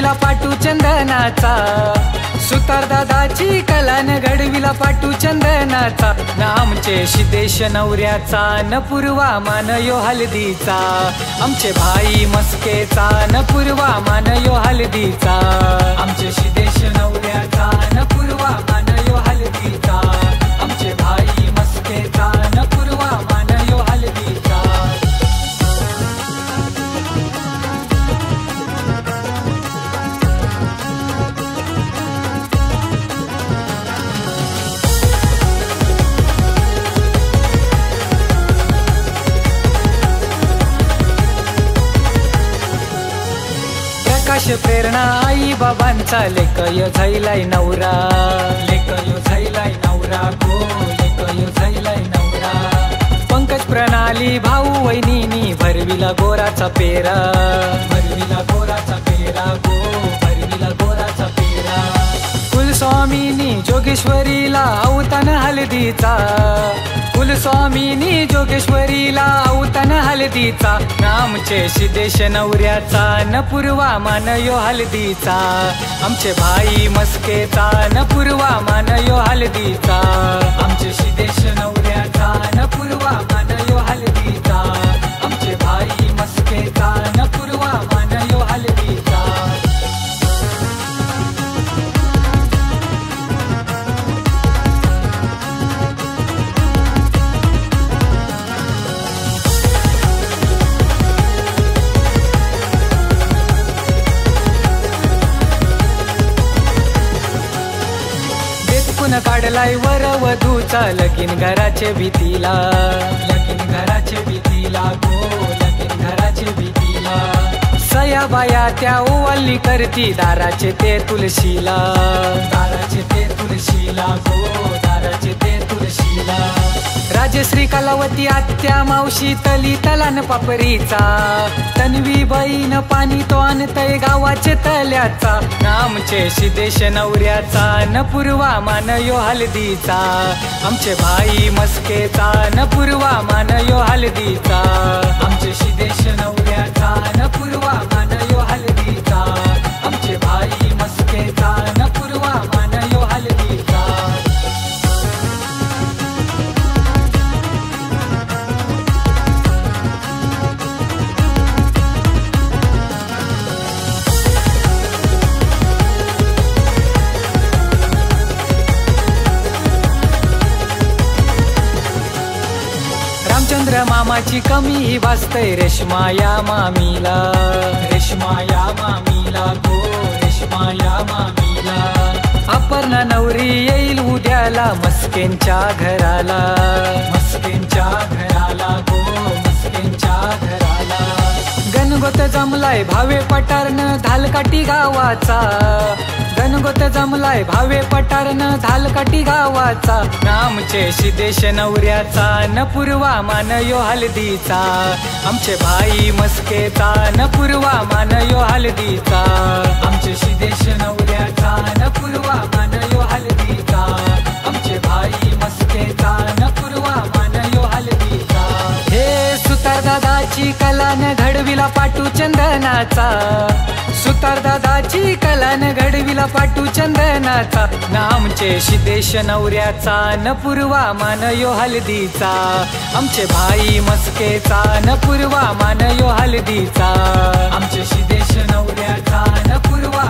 घडविला पाटू चंदनाचा, सुतार दादाची कलान घडविला पाटू चंदनाचा, न आमचे सिद्धेश नवऱ्याचा, न पूर्वा मान यो हलदीचा, आमचे भाई मस्केचा, न पूर्वा मान यो हलदीचा, आमचे सिद्धेश नवऱ्याचा, न पूर्वा मान यो हलदीचा, आमचे भाई मस्केचा, न पूर्वा मान यो हलदीचा। प्रकाश प्रेरणा आई बाबांचा लेकयो झाइलाय नवरा, लेकयो झाइलाय नवरा गो, लेकयो झाइलाय नवरा। पंकज प्रणाली भाऊ वहिनीनी भरविला गोराचा पेरा, भरविला गोराचा पेरा गो, भरविला गोराचा पेरा। कुलस्वामीनी जोगेश्वरीला अवतान हलदीचा, कुलस्वामीनी जोगेश्वरीला अवतान हलदीचा, न आमचे सिद्धेश नवऱ्याचा, न पूर्वा मान यो हलदीचा, आमचे भाई मस्केचा, न पूर्वा मान यो हलदीचा, आमचे सिद्धेश नवऱ्याचा, न पूर्वा मान यो हलदीचा, आमचे भाई मस्केचा, न पूर्वा मान यो हलदीचा। काढलाय वर वधूचा लगीन घराचे भीतीला, लगीन घराचे भीतीला गो, लगीन घराचे भीतीला। सया बाया त्या ओवाळणी करती दाराचे ते तुळशीला, दाराचे ते तुळशीला गो, दाराचे ते तुळशीला। राजश्री कलावती आत्या मावशी तली तलान पापरीचा, तन्वी बहीण पाणी तो आणतय गावाचे तल्याचा, न आमचे सिद्धेश नवऱ्याचा, न पूर्वा मान यो हलदीचा, आमचे भाई मस्केचा, न पूर्वा मान यो हलदीचा, आमचे सिद्धेश नवऱ्याचा, न पूर्वा मान यो हलदीचा, आमचे भाई मस्केचा, न पूर्वा मान यो हलदीचा। रामचंद्र मामाची कमी ही भासतय रेशमा या मामीला, रेशमा या मामीला गो, रेशमा या मामीला। अपर्णा नवरी येईल उद्याला मस्केंच्या घराला, मस्केंच्या घराला गो, मस्केंच्या घराला। गणगोत जमलाय भावे पटारन धालकाटी गावाचा, गणगोत जमलाय भावे पटारन धालकाटी गावाचा, न आमचे सिद्धेश नवऱ्याचा, न पूर्वा मान यो हलदीचा, आमचे भाई मस्केचा, न पूर्वा मान यो हलदीचा, आमचे सिद्धेश नवऱ्याचा, न पूर्वा मान यो हलदीचा, आमचे भाई मस्केचा, न पूर्वा मान यो हलदीचा। हे सुतार दादाची कलान घडविला पाटू चंदनाचा, सुतार दादाची कलान घडविला पाटू चंदनाचा, न आमचे सिद्धेश नवऱ्याचा, न पूर्वा मान यो हलदीचा, आमचे भाई मस्केचा, न पूर्वा मान यो हलदीचा, आमचे सिद्धेश नवऱ्याचा, न पूर्वा